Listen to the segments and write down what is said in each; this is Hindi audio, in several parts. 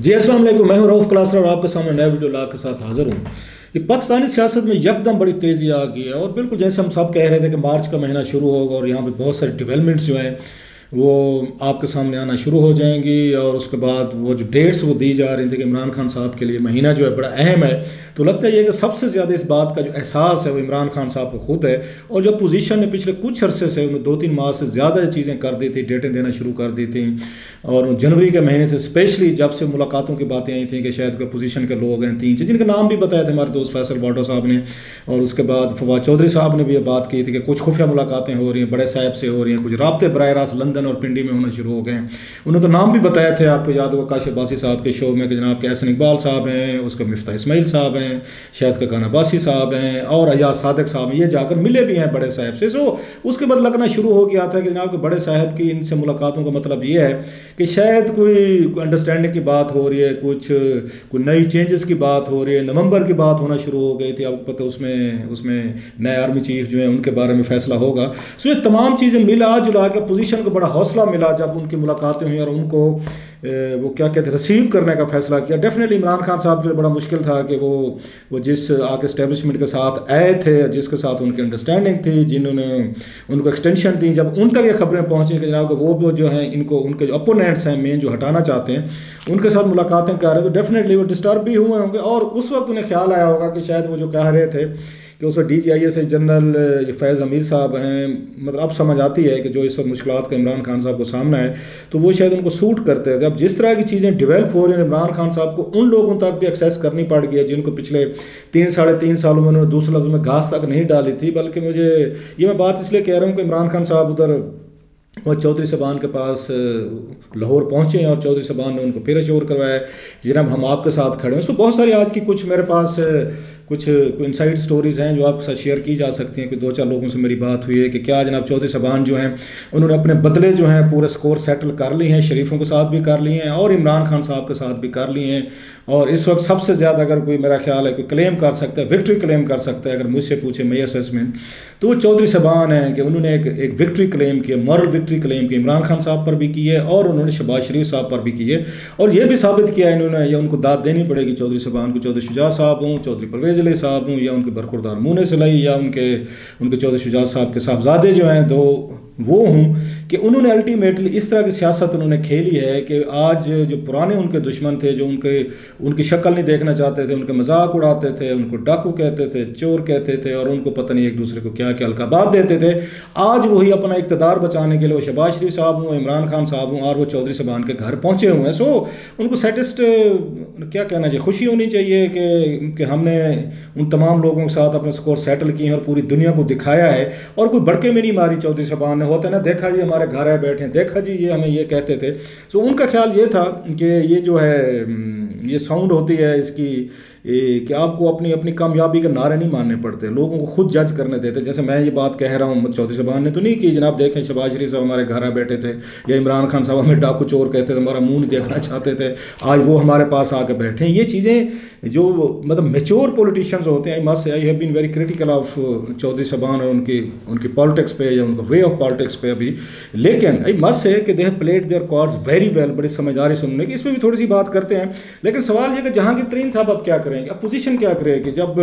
जी अस्सलाम वालेकुम, मैं हूं रऊफ़ क्लासर और आपके सामने नया वीडियो ला के साथ हाज़िर हूं कि पाकिस्तानी सियासत में यकदम बड़ी तेज़ी आ गई है। और बिल्कुल जैसे हम सब कह रहे थे कि मार्च का महीना शुरू होगा और यहाँ पे बहुत सारी डेवलपमेंट्स जो हैं वो आपके सामने आना शुरू हो जाएंगी। और उसके बाद वो जो डेट्स वो दी जा रही थी कि इमरान खान साहब के लिए महीना जो है बड़ा अहम है, तो लगता है कि सबसे ज़्यादा इस बात का जो एहसास है वो इमरान खान साहब को खुद है। और जो पोजीशन ने पिछले कुछ अरसे से उन्हें 2-3 माह से ज़्यादा चीज़ें कर दी थी, डेटें देना शुरू कर दी थी। और जनवरी के महीने से स्पेशली जब से मुलाकातों की बातें आई थी कि शायद पोजीशन के लोग हैं 3 जिनके नाम भी बताए थे हमारे दोस्त फैसल भुट्टो साहब ने, और उसके बाद फवाद चौधरी साहब ने भी ये बात की थी कि कुछ खुफिया मुलाकातें हो रही हैं, बड़े साहब से हो रही हैं, कुछ राब्ते बराह रास्त लंदन और पिंडी में होना शुरू हो गए हैं। उन्होंने तो नाम भी बताए थे, आपको याद होगा काशिफ बासी साहब के शो में कि जनाब के एहसन इकबाल साहब हैं, उसके मिफ्ता इस्माइल साहब हैं, शायद के काना बासी साहब हैं और अयाज सादिक साहब हैं। ये जाकर मिले भी हैं बड़े साहब से। सो उसके बाद लगना शुरू हो गया था कि जनाब के बड़े साहब की इनसे मुलाकातों का मतलब ये है कि शायद कोई अंडरस्टैंडिंग की बात हो रही है, कोई नई चेंजेस की बात हो रही है। नवंबर की बात होना शुरू हो गई थी, आपको पता उसमें नए आर्मी चीफ जो है उनके बारे में फैसला होगा। सो ये तमाम चीज़ें मिला जुला के पोजीशन को बड़ा हौसला मिला जब उनकी मुलाकातें हुई और उनको वो क्या कहते हैं रिसीव करने का फैसला किया। डेफिनेटली इमरान खान साहब के लिए बड़ा मुश्किल था कि वो जिस आके इस्टेब्लिशमेंट के साथ आए थे, जिसके साथ उनकी अंडरस्टैंडिंग थी, जिन्होंने उनको एक्सटेंशन दी, जब उन तक ये खबरें पहुंची कि जनाब वो जो हैं इनको उनके जो अपोनेंट्स हैं मेन जो हटाना चाहते हैं उनके साथ मुलाकातें कर रहे हैं, तो डेफिनेटली वो डिस्टर्ब भी हुए होंगे। और उस वक्त उन्हें ख्याल आया होगा कि शायद वो जो कह रहे थे कि उस वक्त DGIS जनरल फैज़ अमीर साहब हैं, मतलब अब समझ आती है कि जो इस वक्त मुश्किलात का इमरान खान साहब को सामना है तो वो शायद उनको सूट करते थे। अब जिस तरह की चीज़ें डेवलप हो रही हैं, इमरान खान साहब को उन लोगों तक भी एक्सेस करनी पड़ गई है जिनको पिछले 3-3.5 सालों में उन्होंने दूसरे लफ्ज़ में घास तक नहीं डाली थी। बल्कि मुझे ये मैं बात इसलिए कह रहा हूँ कि इमरान खान साहब उधर वो चौधरी साहबान के पास लाहौर पहुँचे हैं और चौधरी साहबान ने उनको फिर अश्योर करवाया कि जनाब हम आपके साथ खड़े हैं। सो बहुत सारी आज की कुछ मेरे पास कुछ इनसाइड स्टोरीज़ हैं जो आपके साथ शेयर की जा सकती हैं कि 2-4 लोगों से मेरी बात हुई है कि क्या जनाब चौधरी साहबान जो हैं उन्होंने अपने बदले जो हैं पूरे स्कोर सेटल कर लिए हैं, शरीफों के साथ भी कर लिए हैं और इमरान खान साहब के साथ भी कर लिए हैं। और इस वक्त सबसे ज़्यादा अगर कोई मेरा ख्याल है कोई क्लेम कर सकता है, विक्ट्री क्लेम कर सकता है, अगर मुझसे पूछे मेरी असेसमेंट, तो वो चौधरी साहबान हैं कि उन्होंने एक विक्ट्री क्लेम की, मॉरल विक्ट्री क्लेम की, इमरान खान साहब पर भी की है और उन्होंने शहबाज शरीफ साहब पर भी की है। और ये भी साबित किया है इन्होंने, या उनको दाद देनी पड़ेगी चौधरी साहबान को, चौधरी शुजा साहब हों, चौधरी परवेज़ अली साहब हों, या उनके बरखुरदार मुने सलाई, या उनके चौधरी शुजा साहब के साहबजादे जो हैं 2 वो हूँ, कि उन्होंने अल्टीमेटली इस तरह की सियासत उन्होंने खेली है कि आज जो पुराने उनके दुश्मन थे, जो उनकी शक्ल नहीं देखना चाहते थे, उनके मजाक उड़ाते थे, उनको डाकू कहते थे, चोर कहते थे और उनको पता नहीं एक दूसरे को क्या क्या अलकाबात देते थे, आज वही अपना इक़्तिदार बचाने के लिए वो शहबाज शरीफ साहब हूँ, इमरान खान साहब हूँ और वो चौधरी साहबान के घर पहुँचे हुए हैं। सो उनको सेटिस्ट क्या कहना चाहिए, खुशी होनी चाहिए कि हमने उन तमाम लोगों के साथ अपने स्कोर सेटल किए हैं और पूरी दुनिया को दिखाया है। और कोई भड़के में नहीं मारी चौधरी साहबान ने, होता है ना, देखा जी हमारे घर आए बैठे हैं, देखा जी ये हमें ये कहते थे। सो उनका ख्याल ये था कि ये जो है ये साउंड होती है इसकी कि आपको अपनी कामयाबी के नारे नहीं मानने पड़ते, लोगों को खुद जज करने देते। जैसे मैं ये बात कह रहा हूँ, चौधरी साहबान ने तो नहीं कि जनाब देखें शहबाज शरीफ साहब हमारे घर आ बैठे थे, या इमरान खान साहब हमें डाकू चोर कहते थे, हमारा मुंह नहीं देखना चाहते थे, आज वो हमारे पास आके बैठे हैं। ये चीज़ें जो मतलब मेच्योर पॉलिटिशियंस होते हैं, must I have been very critical of Chaudhry साहबान और उनकी पॉलिटिक्स पे या उनका वे ऑफ पॉलिटिक्स पे अभी, लेकिन आई मस्ट है कि they have played their cards very well, बड़ी समझदारी सुनने की। इस पर भी थोड़ी सी बात करते हैं, लेकिन सवाल ये कि जहांगीर तरीन साहब अब क्या करेंगे, अपोजिशन क्या करेगी जब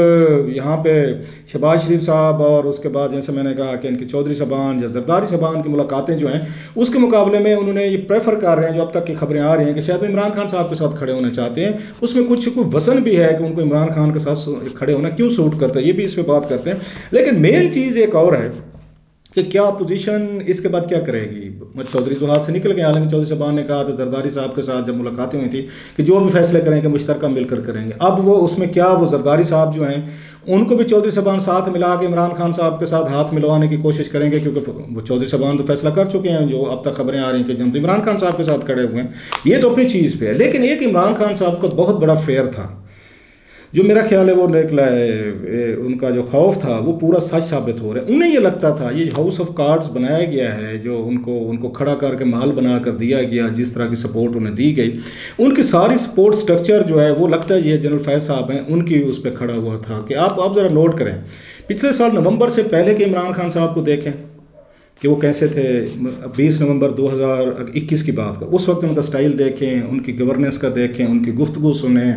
यहाँ पे शहबाज शरीफ साहब और उसके बाद जैसे मैंने कहा कि इनकी चौधरी साहबान या जरदारी साहबान की मुलाकातें जो हैं उसके मुकाबले में उन्होंने ये प्रेफर कर रहे हैं, जो अब तक की खबरें आ रही हैं कि शायद इमरान खान साहब के साथ खड़े होना चाहते हैं। उसमें कुछ वजन भी है कि उनको इमरान खान के साथ खड़े होना क्यों सूट करता है, ये भी इस पर बात करते हैं। लेकिन मेन चीज़ एक और है कि क्या अपोजिशन इसके बाद क्या करेगी। चौधरी तो हाथ से निकल गए, हालांकि चौधरी साहबान ने कहा था जरदारी साहब के साथ जब मुलाकातें हुई थी कि जो भी फैसले करेंगे मुश्तरका मिलकर करेंगे। अब वो उसमें क्या वो जरदारी साहब जो हैं उनको भी चौधरी साहबान साथ मिला के इमरान खान साहब के साथ हाथ मिलवाने की कोशिश करेंगे, क्योंकि वो चौधरी साहबान तो फैसला कर चुके हैं, जो अब तक खबरें आ रही हैं कि हम तो इमरान खान साहब के साथ खड़े हुए हैं। ये तो अपनी चीज़ पे है, लेकिन एक इमरान खान साहब का बहुत बड़ा फेयर था, जो मेरा ख्याल है वो निकला है, उनका जो खौफ था वो पूरा सच साबित हो रहा है। उन्हें ये लगता था ये हाउस ऑफ कार्ड्स बनाया गया है, जो उनको खड़ा करके माल बना कर दिया गया, जिस तरह की सपोर्ट उन्हें दी गई, उनकी सारी सपोर्ट स्ट्रक्चर जो है वो लगता है ये जनरल फैज़ साहब हैं उनकी उस पर खड़ा हुआ था। कि आप ज़रा नोट करें, पिछले साल नवंबर से पहले के इमरान खान साहब को देखें, कि वो कैसे थे 20 नवंबर 2021 की बात का। उस वक्त उनका स्टाइल देखें, उनकी गवर्नेंस का देखें, उनकी गुफ्तगू सुने,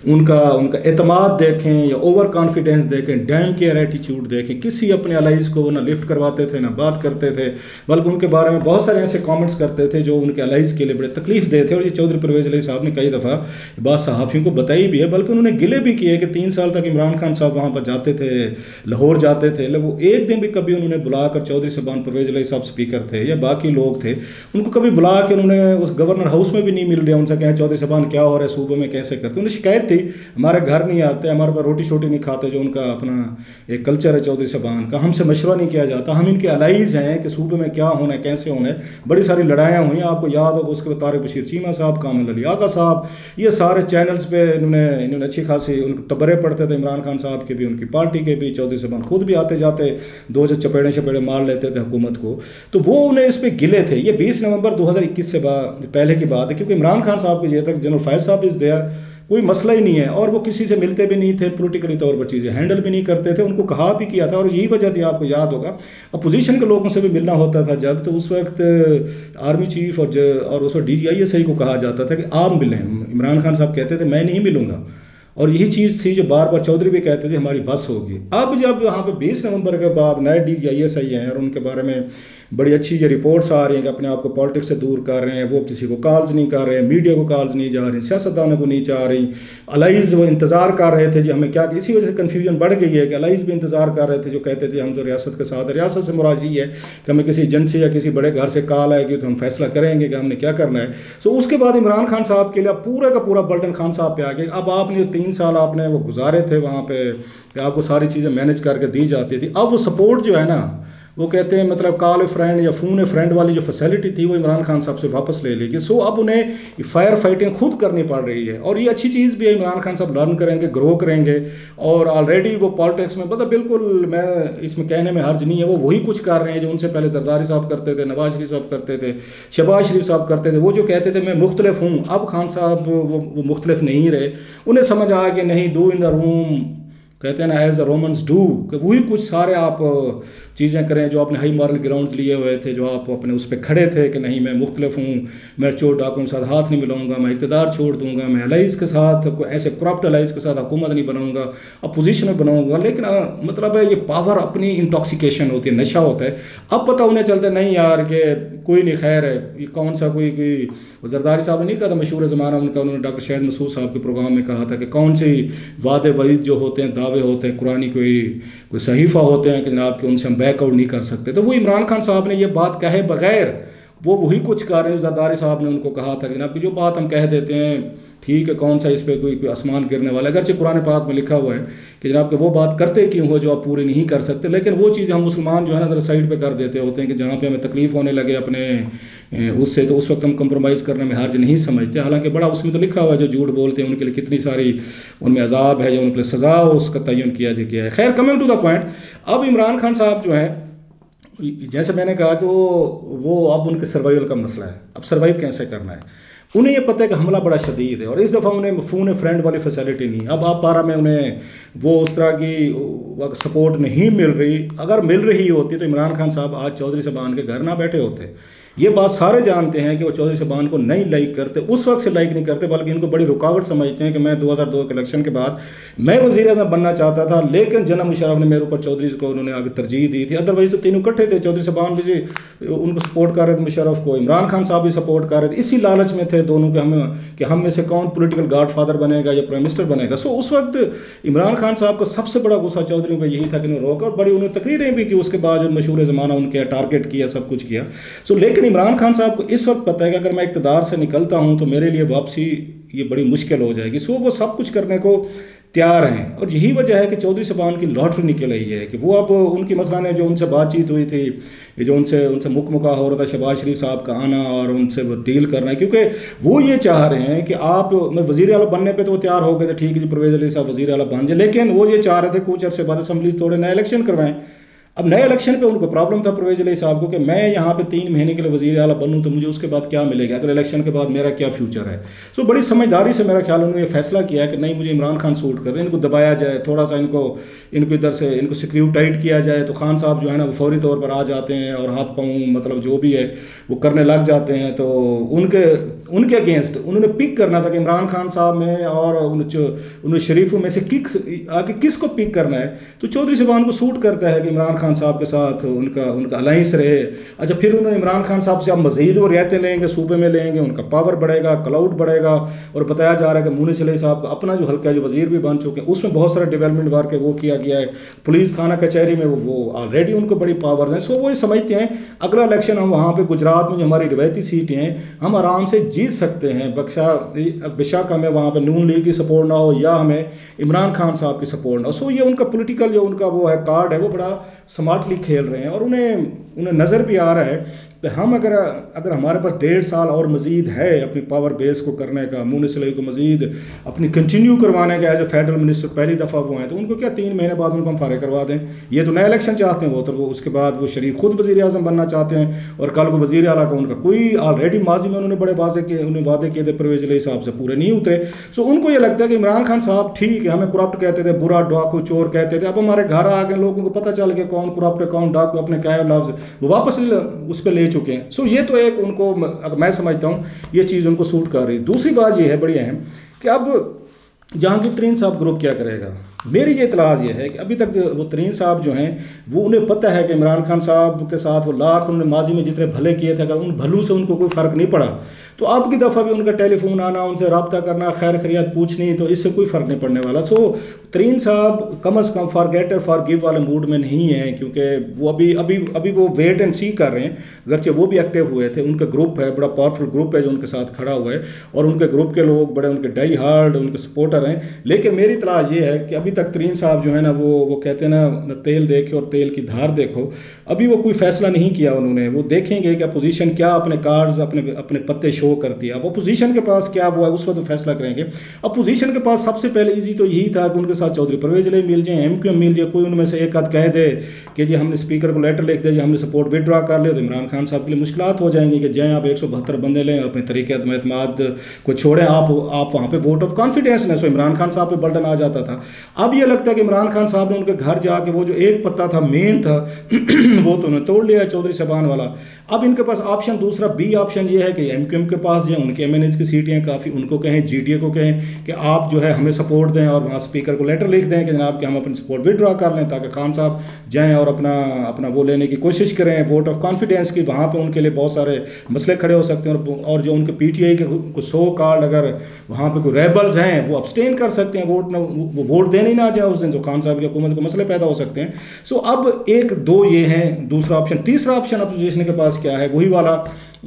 उनका एतमाद देखें या ओवर कॉन्फिडेंस देखें, डैम केयर एटीट्यूड देखें। किसी अपने अलाइज को ना लिफ्ट करवाते थे ना बात करते थे, बल्कि उनके बारे में बहुत सारे ऐसे कमेंट्स करते थे जो उनके अलाइज के लिए बड़े तकलीफ दे थे। और ये चौधरी परवेज़ अली साहब ने कई दफ़ा बात सहाफ़ियों को बताई भी है, बल्कि उन्होंने गिले भी किए कि 3 साल तक इमरान खान साहब वहाँ पर जाते थे, लाहौर जाते थे, वो एक दिन भी कभी उन्होंने बुलाकर चौधरी साहबान परवेज़ अली साहब स्पीकर थे या बाकी लोग थे, उनको कभी बुला के उन्होंने उस गवर्नर हाउस में भी नहीं मिल रहा, उनसे कहें चौधरी साहबान क्या हो रहा है सूबे में, कैसे करते। उन्हें शिकायत थी हमारे घर नहीं आते, हमारे पास रोटी शोटी नहीं खाते, जो उनका अपना एक कल्चर है चौधरी साहबान का, हमसे मशवरा नहीं किया जाता, हम इनके अलाइज हैं कि सूबे में क्या होना है, कैसे होना है। बड़ी सारी लड़ाइयाँ हुई, आपको याद होगा, उसके बाद तारिक बशीर चीमा साहब, कामिल अली आका साहब, ये सारे चैनल्स पे इन्होंने अच्छी खासी उनके तबरे पढ़ते थे, इमरान खान साहब के भी, उनकी पार्टी के भी। चौधरी साहबान खुद भी आते जाते दो चपेड़े शपेड़े मार लेते थे हुकूमत को, तो वो उन्हें इस पर गिले थे। ये 20 नवंबर 2021 से पहले की बात है, क्योंकि इमरान खान साहब को ये तक जनरल फैज साहब इज़ देयर, कोई मसला ही नहीं है, और वो किसी से मिलते भी नहीं थे, पॉलिटिकली तौर पर चीज़ें हैंडल भी नहीं करते थे। उनको कहा भी किया था, और यही वजह थी, आपको याद होगा, अपोजिशन के लोगों से भी मिलना होता था जब, तो उस वक्त आर्मी चीफ और उस वक्त DGISI को कहा जाता था कि आप मिलें। इमरान खान साहब कहते थे मैं नहीं मिलूँगा, और यही चीज़ थी जो बार बार चौधरी भी कहते थे हमारी बस होगी। अब जब यहाँ पे 20 नवंबर के बाद नए DGISI हैं और उनके बारे में बड़ी अच्छी ये रिपोर्ट्स आ रही हैं कि अपने आप को पॉलिटिक्स से दूर कर रहे हैं, वो किसी को कॉल्स नहीं कर रहे हैं, मीडिया को कॉल्स नहीं जा रही, सियासतदानों को नहीं जा रही, अलाइज वो इंतज़ार कर रहे थे जी हमें क्या, इसी वजह से कन्फ्यूजन बढ़ गई है कि अलाइज भी इंतज़ार कर रहे थे, जो कहते थे हम तो रियासत के साथ, रियासत से मुराद ये है कि हमें किसी एजेंसी या किसी बड़े घर से कॉल आएगी तो हम फैसला करेंगे कि हमने क्या करना है। सो उसके बाद इमरान खान साहब के लिए पूरा का पूरा बर्डन खान साहब पे आ गया। अब आपने 3 साल आपने वो गुजारे थे वहाँ पे कि आपको सारी चीज़ें मैनेज करके दी जाती थी, अब वो सपोर्ट जो है ना, वो कहते हैं मतलब कॉल फ्रेंड या फ़ोन फ्रेंड वाली जो फैसिलिटी थी वो इमरान खान साहब से वापस ले लेगी। सो अब उन्हें फायर फाइटिंग खुद करनी पड़ रही है, और ये अच्छी चीज़ भी है, इमरान खान साहब लर्न करेंगे, ग्रो करेंगे, और ऑलरेडी वो पॉलिटिक्स में मतलब बिल्कुल, मैं इसमें कहने में हर्ज नहीं है, वो वही कुछ कर रहे हैं जो उनसे पहले जरदारी साहब करते थे, नवाज शरीफ साहब करते थे, शहबाज शरीफ साहब करते थे। वो जो कहते थे मैं मुख्तलिफ हूँ, अब खान साहब वो मुख्तलिफ नहीं रहे, उन्हें समझ आ कि नहीं, डू इन द रूम, कहते हैं ना एज द रोमन्स डू, कि वही कुछ सारे आप चीज़ें करें जो आपने हाई मॉरल ग्राउंड्स लिए हुए थे, जो आप अपने उस पर खड़े थे कि नहीं मैं मुख्तलिफ हूँ, मैं चोर डाकुओं के साथ हाथ नहीं मिलाऊंगा, मैं इक़्तिदार छोड़ दूंगा, मैं अलाइज के साथ ऐसे करप्ट अलाइज के साथ हुकूमत नहीं बनाऊंगा, अपोजिशन में बनाऊंगा। लेकिन मतलब है ये पावर अपनी इंटॉक्सिकेशन होती है, नशा होता है। अब पता उन्हें चलता नहीं यार कि कोई नहीं, खैर है, ये कौन सा कोई जरदारी साहब ने नहीं कहा था, मशहूर ज़माना उनका, उन्होंने डॉक्टर शाहिद मसूद साहब के प्रोग्राम में कहा था कि कौन सी वादे वईद जो होते हैं, दावे होते हैं, कुरानी कोई सहीफ़ा होते हैं कि जनाब कि उनसे हम बैकआउट नहीं कर सकते। तो वो इमरान खान साहब ने ये बात कहे बगैर वो वही कुछ कर रहे हैं। जरदारी साहब ने उनको कहा था कि जनाब कि जो बात हम कह देते हैं ठीक है, कौन सा इस पर कोई आसमान गिरने वाला है, अगरचे कुरान पाक में लिखा हुआ है कि जनाब कि वो बात करते क्यों हो जो आप पूरी नहीं कर सकते, लेकिन वो चीज़ हम मुसलमान जो है ना ज़रा साइड पे कर देते होते हैं कि जहाँ पे हमें तकलीफ़ होने लगे अपने उससे, तो उस वक्त हम कंप्रोमाइज़ करने में हर्ज नहीं समझते। हालांकि बड़ा उसमें तो लिखा हुआ है जो झूठ बोलते हैं उनके लिए कितनी सारी उनमें अजाब है, जो उनके लिए सज़ा हो उसका तयन किया है। खैर, कमिंग टू द पॉइंट, अब इमरान खान साहब जो है, जैसे मैंने कहा कि वो अब उनके सर्वाइवल का मसला है, अब सर्वाइव कैसे करना है। उन्हें ये पता है कि हमला बड़ा शदीद है, और इस दफ़ा उन्हें फ़ोन फ्रेंड वाली फैसिलिटी नहीं। अब आप पारा में उन्हें वो उस तरह की सपोर्ट नहीं मिल रही। अगर मिल रही होती तो इमरान खान साहब आज चौधरी साहबान के घर ना बैठे होते। ये बात सारे जानते हैं कि वो चौधरी साहबान को नहीं लाइक करते, उस वक्त से लाइक नहीं करते, बल्कि इनको बड़ी रुकावट समझते हैं कि मैं 2002 के इलेक्शन के बाद मैं वज़ीर-ए-आज़म बनना चाहता था, लेकिन जनाब मुशर्रफ ने मेरे ऊपर चौधरी को उन्होंने आगे तरजीह दी थी। अदरवाइज तो तीनों इकट्ठे थे, चौधरी साहबान भी उनको सपोर्ट कर रहे थे, मुशर्रफ को, इमरान खान साहब भी सपोर्ट कर रहे थे। इसी लालच में थे दोनों कि हम में से कौन पोलिटिकल गॉड फादर बनेगा या प्राइम मिनिस्टर बनेगा। सो उस वक्त इमरान खान साहब का सबसे बड़ा गुस्सा चौधरी पर यही था कि उन्हें रोका, और बड़ी उन्हें तकरीरें भी की उसके बाद, जो मशहूर ज़माना उनके टारगेट किया, सब कुछ किया। सो लेकिन इमरान खान साहब को इस वक्त पता है कि अगर मैं इक़्तिदार से निकलता हूं तो मेरे लिए वापसी ये बड़ी मुश्किल हो जाएगी। सो वो सब कुछ करने को तैयार हैं, और यही वजह है कि चौधरी साहबान की लॉटरी निकल आई है कि वो अब उनकी मसला जो उनसे बातचीत हुई थी, जो उनसे मुकमुका हो रहा था शहबाज शरीफ साहब का आना और उनसे वो डील करना है, क्योंकि वो ये चाह रहे हैं कि आप वज़ीर आला बनने पे तो वो तैयार हो गए थे, ठीक है जी परवेज़ अली साहब वज़ीर आला बन जाए, लेकिन वो ये चाह रहे थे कुछ अर्से बाद असम्बली तोड़े, नया इलेक्शन करवाएं। अब नए इलेक्शन पे उनको प्रॉब्लम था परवेज इलाही साहब को कि मैं यहाँ पे 3 महीने के लिए वज़ीर आला बनूँ तो मुझे उसके बाद क्या मिलेगा, अगर इलेक्शन के बाद मेरा क्या फ्यूचर है। सो बड़ी समझदारी से मेरा ख्याल उन्होंने ये फैसला किया है कि नहीं, मुझे इमरान खान सूट कर रहे हैं, इनको दबाया जाए, थोड़ा सा इनको इधर से इनको सिक्योर टाइट किया जाए, तो खान साहब जो है ना वो फौरी तौर पर आ जाते हैं और हाथ पाँव मतलब जो भी है वो करने लग जाते हैं। तो उनके अगेंस्ट उन्होंने पिक करना था कि इमरान खान साहब में और उन शरीफों में से आगे किसको पिक करना है। तो चौधरी ज़बान को सूट करता है कि इमरान खान साहब के साथ उनका अलाइंस रहे। अच्छा, फिर उन्होंने इमरान खान साहब से अब मज़ीद वो रियायतें लेंगे, सूबे में लेंगे, उनका पावर बढ़ेगा, क्लाउड बढ़ेगा। और बताया जा रहा है कि मुनीस इलाही साहब का अपना जो हल्का जो वज़ीर भी बन चुके हैं, उसमें बहुत सारा डेवलपमेंट वर्क है वो किया गया है। पुलिस थाना कचहरी में वो ऑलरेडी उनको बड़ी पावर्स हैं। सो वो समझते हैं अगला इलेक्शन हम वहाँ पर गुजरात में जो हमारी रिवायती सीटें हैं हम आराम से जीत सकते हैं, बेशक हमें वहाँ पर नून लीग की सपोर्ट ना हो या हमें इमरान खान साहब की सपोर्ट ना हो। सो ये उनका पॉलिटिकल जो उनका वो है कार्ड है वो बड़ा स्मार्टली खेल रहे हैं। और उन्हें नज़र भी आ रहा है कि हम अगर हमारे पास 1.5 साल और मज़ीद है अपनी पावर बेस को करने का, मुनीस इलाही को मज़ीद अपनी कंटिन्यू करवाने का एज ए फेडरल मिनिस्टर पहली दफ़ा वो हैं, तो उनको क्या 3 महीने बाद उनको हम फारिग करवा दें। ये तो नया इलेक्शन चाहते हैं वो, तो वो उसके बाद वो शरीफ खुद वज़ीर आज़म बनना चाहते हैं और कल को वज़ीर आला का उनका कोई ऑलरेडी माजी में उन्होंने बड़े वादे किए थे परवेज इलाही साहब से, पूरे नहीं उतरे। सो उनको ये लगता है कि इमरान खान साहब ठीक है, हमें करप्ट कहते थे, बुरा डाकू चोर कहते थे, अब हमारे घर आ गए, लोगों को पता चल गया कौन करप्ट है कौन डाकू, अपने क्या लफ्ज़ वो वापस उस पर ले चुके हैं। सो ये तो एक उनको मैं समझता हूँ ये चीज़ उनको सूट कर रही है। दूसरी बात ये है बड़ी अहम कि अब जहांगीर तरीन साहब ग्रुप क्या करेगा। मेरी ये इतलाज ये है कि अभी तक वो तरीन साहब जो हैं वो उन्हें पता है कि इमरान खान साहब के साथ वो लाख उन्होंने माजी में जितने भले किए थे, अगर उन भलों से उनको कोई फ़र्क नहीं पड़ा तो अब की दफ़ा भी उनका टेलीफोन आना, उनसे रब्ता करना, खैर खैरियत पूछनी, तो इससे कोई फ़र्क नहीं पड़ने वाला। सो तरीन साहब कम अज़ कम फॉरगेट और फॉरगिव वाले मूड में नहीं हैं, क्योंकि वो अभी वो वेट एंड सी कर रहे हैं। अगरचे वो भी एक्टिव हुए थे, उनका ग्रुप है, बड़ा पावरफुल ग्रुप है जो उनके साथ खड़ा हुआ है और उनके ग्रुप के लोग बड़े उनके डाई हार्ड उनके सपोर्टर हैं। लेकिन मेरी तलाश ये है कि अभी तक तरीन साहब जो है ना वो कहते हैं ना तेल देखे और तेल की धार देखो, अभी वो कोई फैसला नहीं किया उन्होंने। वो देखेंगे कि अपोजिशन क्या अपने कार्ड्स अपने पत्ते शो करती है। अब अपोजिशन के पास क्या हुआ है उस वक्त फैसला करेंगे। अपोजिशन के पास सबसे पहले ईजी तो यही था कि उनके साथ चौधरी परवेज इलाही मिल जाए, MQM मिल जाए, कोई उनमें से एक आध कह दे कि जी हमने स्पीकर को लेटर लिख दे, जी हमने सपोर्ट विड्रॉ कर लिया, तो इमरान खान साहब के लिए मुश्किलात हो जाएंगी कि जाएँ आप 172 बंदे लें और अपने तरीके एतमाद को छोड़ें, आप वहाँ पर वोट ऑफ कॉन्फिडेंस ने। सो इमरान खान साहब पर बर्डन आ जाता था। अब ये लगता है कि इमरान खान साहब ने उनके घर जाके वो जो एक पत्ता था मेन था वो तो उन्होंने तोड़ लिया है चौधरी साहबान वाला। अब इनके पास ऑप्शन दूसरा बी ऑप्शन ये है कि MQM के पास जाएँ, उनके MNAs की सीटें हैं काफ़ी, उनको कहें GDA को कहें कि आप जो है हमें सपोर्ट दें और वहाँ स्पीकर को लेटर लिख दें कि जनाब कि हम अपनी सपोर्ट विड्रॉ कर लें, ताकि खान साहब जाएँ और अपना वो लेने की कोशिश करें वोट ऑफ कॉन्फिडेंस की। वहाँ पर उनके लिए बहुत सारे मसले खड़े हो सकते हैं और जो उनके PTI के सो कार्ड अगर वहाँ पर कोई रेबल्स हैं वो अब्सटेन कर सकते हैं, वो वोट देने ना जाए उस दिन, तो खान साहब की हुकूमत को मसले पैदा हो सकते हैं। सो अब 1-2 ये हैं दूसरा ऑप्शन। तीसरा ऑप्शन अपोजिशन के पास क्या है, वही वाला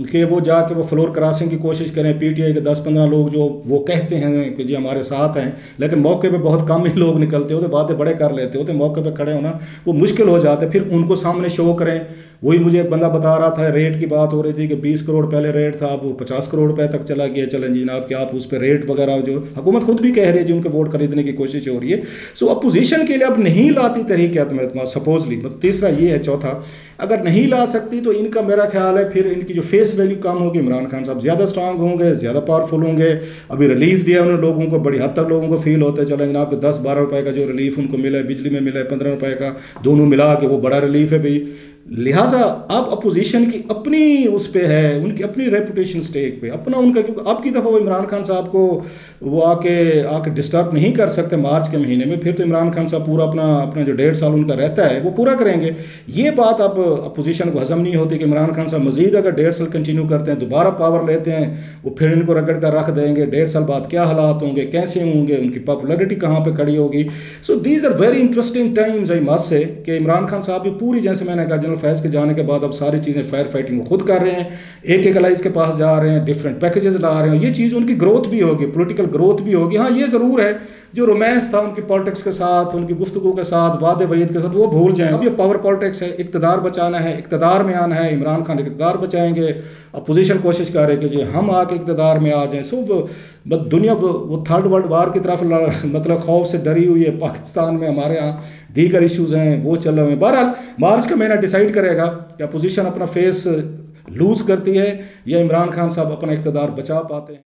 कि वो जाके वो फ्लोर क्रॉसिंग की कोशिश करें। PTI के 10-15 लोग जो वो कहते हैं कि जी हमारे साथ हैं, लेकिन मौके पे बहुत कम ही लोग निकलते होते, बातें बड़े कर लेते होते, मौके पे खड़े होना वो मुश्किल हो जाता है। फिर उनको सामने शो करें। वही मुझे एक बंदा बता रहा था, रेट की बात हो रही थी कि 20 करोड़ पहले रेट था, अब वो 50 करोड़ रुपए तक चला गया। चलें जी जनाब कि आप उस पर रेट वगैरह जो हुकूमत खुद भी कह रही है जी उनके वोट खरीदने की कोशिश हो रही है। सो अपोजिशन के लिए अब नहीं लाती तहरीक एतमाद सपोजली, मतलब तीसरा ये है। चौथा अगर नहीं ला सकती तो इनका मेरा ख्याल है फिर इनकी जो फेस वैल्यू कम होगी, इमरान खान साहब ज़्यादा स्ट्रांग होंगे, ज़्यादा पावरफुल होंगे। अभी रिलीफ दिया उन्होंने लोगों को, बड़ी हद तक लोगों को फील होता है चले जनाब 10-12 रुपए का जो रिलीफ उनको मिला है, बिजली में मिला है 15 रुपए का, दोनों मिला के वो बड़ा रिलीफ है भाई। लिहाजा अब अपोजिशन की अपनी उस पे है, उनकी अपनी रेपुटेशन स्टेक पे अपना उनका, क्योंकि अब की दफ़ा वो इमरान खान साहब को वो आके डिस्टर्ब नहीं कर सकते मार्च के महीने में। फिर तो इमरान खान साहब पूरा अपना जो 1.5 साल उनका रहता है वो पूरा करेंगे। ये बात अब अपोजिशन को हजम नहीं होती कि इमरान खान साहब मजीद अगर 1.5 साल कंटिन्यू करते हैं, दोबारा पावर लेते हैं, वो फिर इनको रगड़ कर रख देंगे। 1.5 साल बाद क्या हालात होंगे, कैसे होंगे, उनकी पॉपुलरिटी कहाँ पर खड़ी होगी। So these are very interesting times I must say कि इमरान खान साहब भी पूरी, जैसे मैंने कहा जनरल फैज़ के जाने के बाद अब सारी चीज़ें फायर फाइटिंग वो खुद कर रहे हैं, एक अलाइज के पास जा रहे हैं, डिफरेंट पैकेजेस ला रहे हैं। ये चीज़ उनकी ग्रोथ भी होगी, पॉलिटिकल ग्रोथ भी होगी। हाँ ये ज़रूर है जो रोमांस था उनकी पॉलिटिक्स के साथ, उनकी गुफ्तगू के साथ, वादे वईद के साथ, वो भूल जाएं। अब ये पावर पॉलिटिक्स है, इक़्तिदार बचाना है, इक़्तिदार में आना है। इमरान खान इक़्तिदार बचाएंगे, अपोजिशन कोशिश कर रहे कि जी हम आके इक़्तिदार में आ जाएं। सो दुनिया वो थर्ड वर्ल्ड वार की तरफ मतलब खौफ से डरी हुई है। पाकिस्तान में हमारे यहाँ दीगर इश्यूज़ हैं, वो चल रहे हैं। बहरहाल मार्च का महीना डिसाइड करेगा कि अपोजिशन अपना फेस लूज़ करती है या इमरान खान साहब अपना इक़्तिदार बचा पाते हैं।